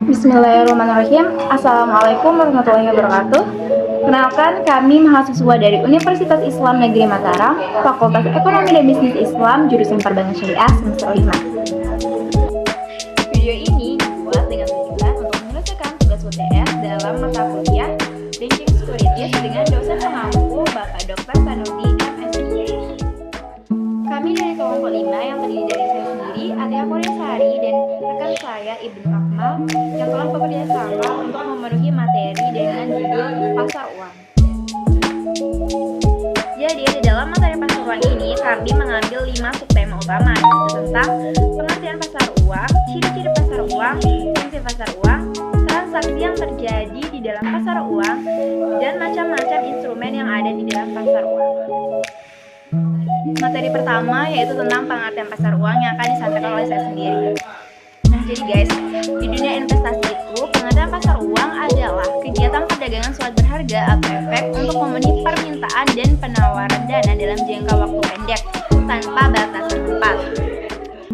Bismillahirrahmanirrahim. Assalamualaikum warahmatullahi wabarakatuh. Kenalkan, kami mahasiswa dari Universitas Islam Negeri Mataram, Fakultas Ekonomi dan Bisnis Islam, jurusan Perbankan Syariah semester 5. Video ini dibuat dengan tujuan untuk menyelesaikan tugas UTS dalam mata kuliah Banking Securities dengan dosen pengampu Bapak Dr. Sanudi MSc. Kami dari kelompok 5 yang terdiri dari saya sendiri, Atia Koresari, dan rekan saya Ibnu Akmal yang telah bekerja sama untuk memenuhi materi dengan judul pasar uang. Jadi di dalam materi pasar uang ini kami mengambil 5 subtema utama, yaitu tentang pengertian pasar uang, ciri-ciri pasar uang, prinsip pasar uang, transaksi yang terjadi di dalam pasar uang, dan macam-macam instrumen yang ada di dalam pasar uang. Materi pertama yaitu tentang pengertian pasar uang yang akan disampaikan oleh saya sendiri. Nah, jadi guys, di dunia investasi itu pengertian pasar uang adalah kegiatan perdagangan suatu berharga atau efek untuk memenuhi permintaan dan penawaran dana dalam jangka waktu pendek tanpa batasan tempat.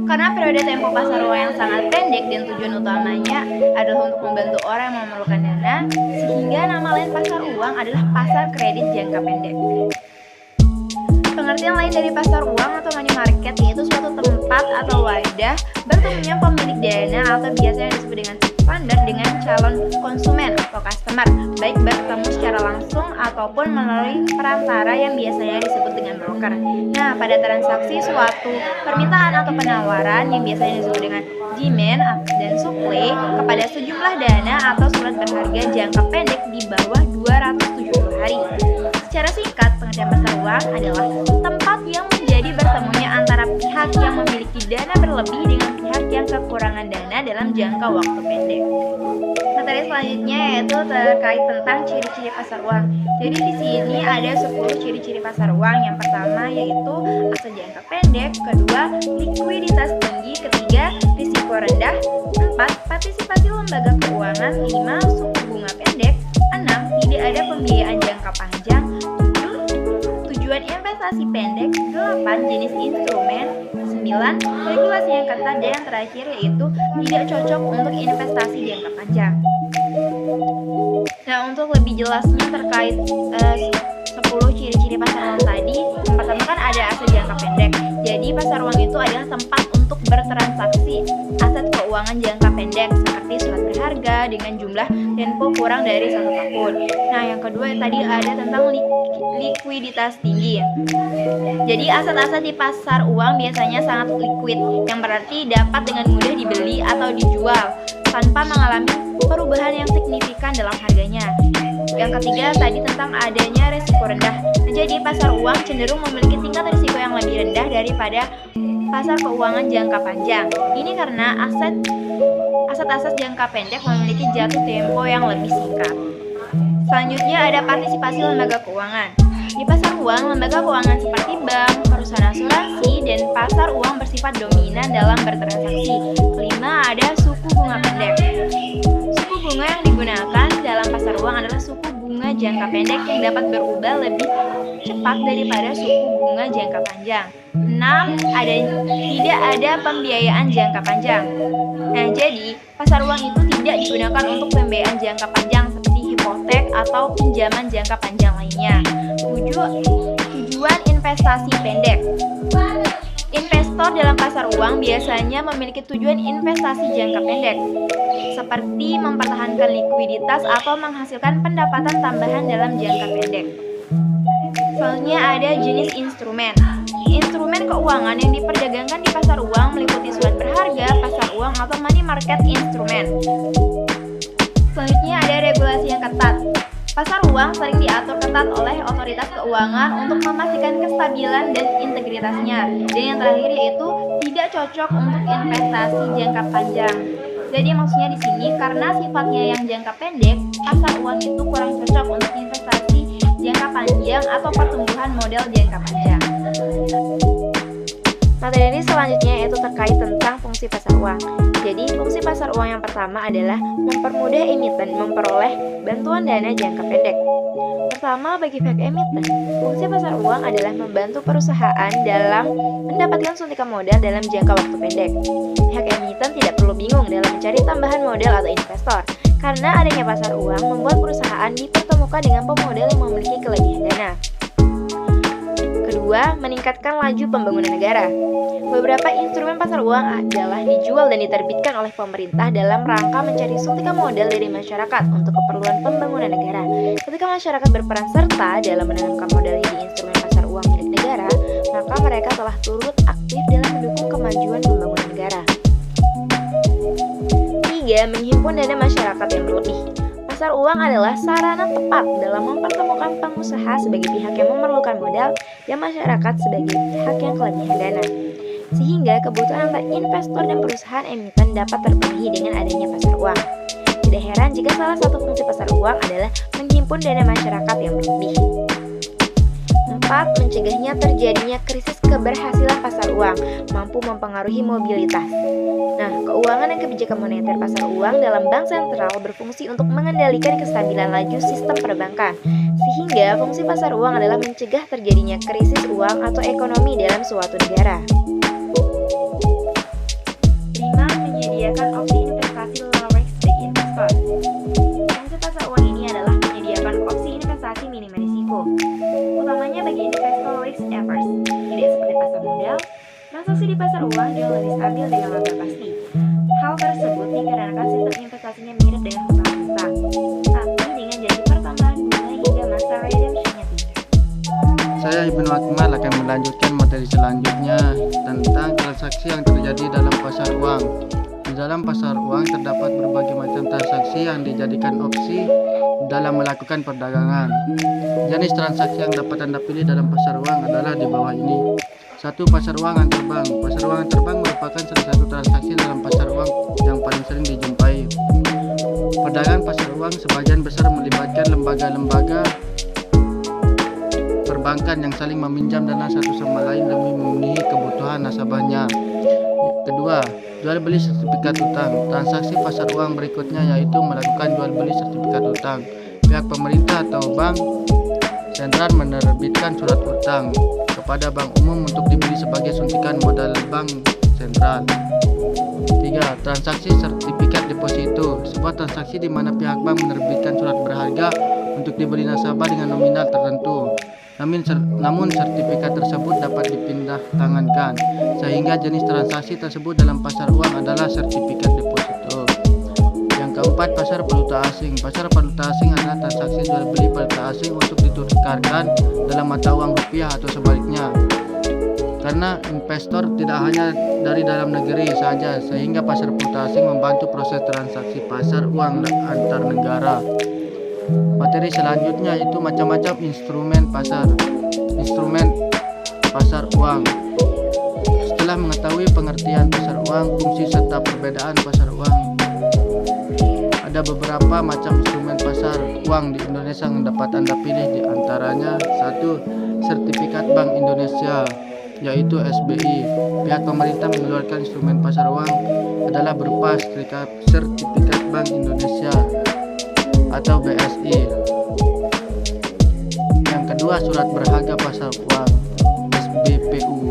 Karena periode tempo pasar uang yang sangat pendek dan tujuan utamanya adalah untuk membantu orang yang memerlukan dana, sehingga nama lain pasar uang adalah pasar kredit jangka pendek. Pengertian lain dari pasar uang atau money market yaitu suatu tempat atau wadah bertemunya pemilik dana atau biasanya disebut dengan standar dengan calon konsumen atau customer, baik bertemu secara langsung ataupun melalui perantara yang biasanya disebut dengan broker. Nah, pada transaksi suatu permintaan atau penawaran yang biasanya disebut dengan demand dan supply kepada sejumlah dana atau surat berharga jangka pendek di bawah 270 hari. Secara singkat, pengertian pasar uang adalah tempat yang menjadi bertemunya antara pihak yang memiliki dana berlebih dengan pihak yang kekurangan dana dalam jangka waktu pendek. Materi selanjutnya yaitu terkait tentang ciri-ciri pasar uang. Jadi di sini ada 10 ciri-ciri pasar uang. Yang pertama yaitu aset jangka pendek, kedua likuiditas tinggi, ketiga risiko rendah, 4 partisipasi lembaga keuangan, 5 suku bunga pendek, 6 tidak ada pembiayaan jangka panjang, 7 tujuan investasi pendek, 8 jenis instrumen, 9 regulasi yang ketat, dan yang terakhir yaitu tidak cocok untuk investasi jangka panjang. Nah, untuk lebih jelasnya terkait 10 ciri-ciri pasar uang tadi, yang pertama kan ada aset jangka pendek. Jadi pasar uang itu adalah tempat untuk bertransaksi aset keuangan jangka pendek seperti surat berharga dengan jumlah tempo kurang dari 1 tahun. Nah, yang kedua tadi ada tentang likuiditas tinggi. Jadi aset-aset di pasar uang biasanya sangat liquid, yang berarti dapat dengan mudah dibeli atau dijual tanpa mengalami perubahan yang signifikan dalam harganya. Yang ketiga tadi tentang adanya risiko rendah. Jadi pasar uang cenderung memiliki tingkat risiko yang lebih rendah daripada pasar keuangan jangka panjang. Ini karena aset-aset jangka pendek memiliki jatuh tempo yang lebih singkat. Selanjutnya ada partisipasi lembaga keuangan. Di pasar uang, lembaga keuangan seperti bank, perusahaan asuransi, dan pasar uang bersifat dominan dalam bertransaksi. Kelima, ada suku bunga pendek. Suku bunga yang digunakan dalam pasar uang adalah suku bunga jangka pendek yang dapat berubah lebih cepat daripada suku bunga jangka panjang. 6. Tidak ada pembiayaan jangka panjang. Nah, jadi pasar uang itu tidak digunakan untuk pembiayaan jangka panjang seperti hipotek atau pinjaman jangka panjang lainnya. 7. Tujuan investasi pendek. Investor dalam pasar uang biasanya memiliki tujuan investasi jangka pendek, seperti mempertahankan likuiditas atau menghasilkan pendapatan tambahan dalam jangka pendek. Selanjutnya ada jenis instrumen. Instrumen keuangan yang diperdagangkan di pasar uang meliputi surat berharga, pasar uang, atau money market instrumen. Selanjutnya ada regulasi yang ketat. Pasar uang sering diatur ketat oleh otoritas keuangan untuk memastikan kestabilan dan integritasnya. Dan yang terakhir yaitu tidak cocok untuk investasi jangka panjang. Jadi maksudnya di sini karena sifatnya yang jangka pendek, pasar uang itu kurang cocok untuk investasi jangka panjang atau pertumbuhan modal jangka panjang. Materi selanjutnya yaitu terkait tentang fungsi pasar uang. Jadi, fungsi pasar uang yang pertama adalah mempermudah emiten memperoleh bantuan dana jangka pendek. Pertama, bagi pihak emiten, fungsi pasar uang adalah membantu perusahaan dalam mendapatkan suntikan modal dalam jangka waktu pendek. Pihak emiten tidak perlu bingung dalam mencari tambahan modal atau investor, karena adanya pasar uang membuat perusahaan dipertemukan dengan pemodal yang memiliki kelebihan dana. Kedua, meningkatkan laju pembangunan negara. Beberapa instrumen pasar uang adalah dijual dan diterbitkan oleh pemerintah dalam rangka mencari suntikan modal dari masyarakat untuk keperluan pembangunan negara. Ketika masyarakat berperan serta dalam menanamkan modalnya di instrumen pasar uang milik negara, maka mereka telah turut aktif dalam mendukung kemajuan pembangunan negara. 3. Menghimpun dana masyarakat yang berlebih. Pasar uang adalah sarana tepat dalam mempertemukan pengusaha sebagai pihak yang memerlukan modal dan masyarakat sebagai pihak yang kelebihan dana, sehingga kebutuhan antara investor dan perusahaan emiten dapat terpenuhi dengan adanya pasar uang. Tidak heran jika salah satu fungsi pasar uang adalah menghimpun dana masyarakat yang berlebih. 4. Mencegahnya terjadinya krisis keberhasilan pasar uang, mampu mempengaruhi mobilitas. Nah, keuangan dan kebijakan moneter pasar uang dalam bank sentral berfungsi untuk mengendalikan kestabilan laju sistem perbankan, sehingga fungsi pasar uang adalah mencegah terjadinya krisis uang atau ekonomi dalam suatu negara. 5. Menyediakan opsi investasi low risk bagi investor. Fungsi pasar uang ini adalah menyediakan opsi investasi minim risiko, utamanya bagi investor risk averse. Tidak seperti pasar modal, transaksi di pasar uang jauh lebih stabil dengan laba pasti. Hal tersebut dikarenakan sistem investasinya mirip dengan hutang-hutang, tapi dengan janji pertambahan bunga hingga masa redemption-nya tiba. Saya Ibnu Akmal akan melanjutkan materi selanjutnya tentang transaksi yang terjadi dalam pasar uang. Di dalam pasar uang terdapat berbagai macam transaksi yang dijadikan opsi dalam melakukan perdagangan. Jenis transaksi yang dapat Anda pilih dalam pasar uang adalah di bawah ini. 1. Pasar uang antar bank. Pasar uang antar bank merupakan salah satu transaksi dalam pasar uang yang paling sering dijumpai. Perdagangan pasar uang sebagian besar melibatkan lembaga-lembaga perbankan yang saling meminjam dana satu sama lain demi memenuhi kebutuhan nasabahnya. Kedua, jual beli sertifikat utang. Transaksi pasar uang berikutnya yaitu melakukan jual beli sertifikat utang. Pihak pemerintah atau bank sentral menerbitkan surat utang kepada bank umum untuk dibeli sebagai suntikan modal bank sentral. 3. Transaksi sertifikat deposito. Sebuah transaksi di mana pihak bank menerbitkan surat berharga untuk dibeli nasabah dengan nominal tertentu. Namun sertifikat tersebut dapat dipindah tangankan, sehingga jenis transaksi tersebut dalam pasar uang adalah sertifikat deposito. Yang keempat, pasar valuta asing. Pasar valuta asing adalah transaksi jual beli valuta asing untuk ditukarkan dalam mata uang rupiah atau sebaliknya. Karena investor tidak hanya dari dalam negeri saja, sehingga pasar valuta asing membantu proses transaksi pasar uang antar negara. Materi selanjutnya itu macam-macam instrumen pasar uang. Setelah mengetahui pengertian pasar uang, fungsi serta perbedaan pasar uang, ada beberapa macam instrumen pasar uang di Indonesia yang dapat Anda pilih, di antaranya 1. Sertifikat Bank Indonesia, yaitu SBI. Pihak pemerintah mengeluarkan instrumen pasar uang adalah berupa sertifikat Bank Indonesia atau BSI. Yang kedua, surat berharga pasar uang, SBPU.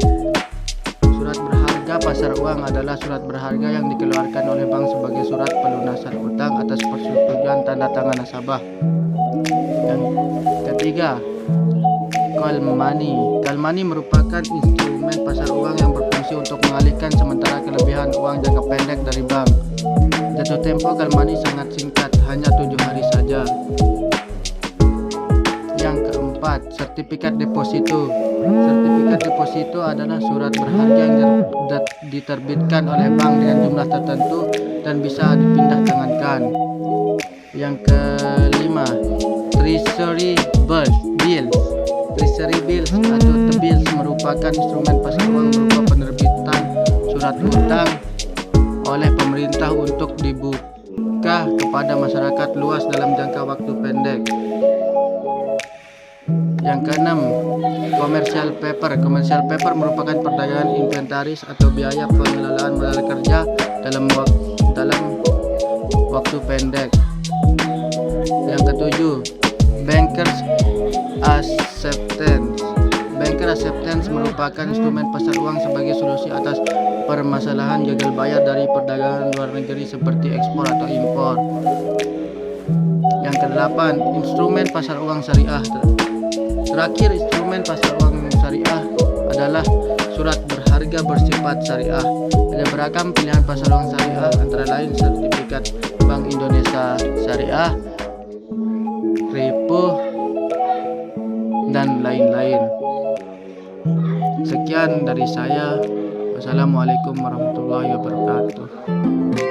Surat berharga pasar uang adalah surat berharga yang dikeluarkan oleh bank sebagai surat pelunasan utang atas persetujuan tanda tangan nasabah. Yang ketiga, call money. Call money merupakan instrumen pasar uang yang berfungsi untuk mengalihkan sementara kelebihan uang jangka pendek dari bank. Jatuh tempo call money sangat singkat, hanya 7 hari saja. Yang keempat, sertifikat deposito. Sertifikat deposito adalah surat berharga yang diterbitkan oleh bank dengan jumlah tertentu dan bisa dipindah tangankan. Yang kelima, treasury bills. Treasury bills atau T-bills merupakan instrumen pasar uang berupa penerbitan surat utang oleh pemerintah untuk dibuka kepada masyarakat luas dalam jangka waktu pendek. Yang keenam, commercial paper. Commercial paper merupakan perdagangan inventaris atau biaya pengelolaan modal kerja dalam waktu pendek. Yang ketujuh, bankers acceptance. Banker acceptance merupakan instrumen pasar uang sebagai solusi atas permasalahan gagal bayar dari perdagangan luar negeri seperti ekspor atau impor. Yang kedelapan, instrumen pasar uang syariah. Terakhir, instrumen pasar uang syariah adalah surat berharga bersifat syariah. Ada beragam pilihan pasar uang syariah, antara lain sertifikat Bank Indonesia Syariah, repo, dan lain-lain. Sekian dari saya. Wassalamualaikum warahmatullahi wabarakatuh.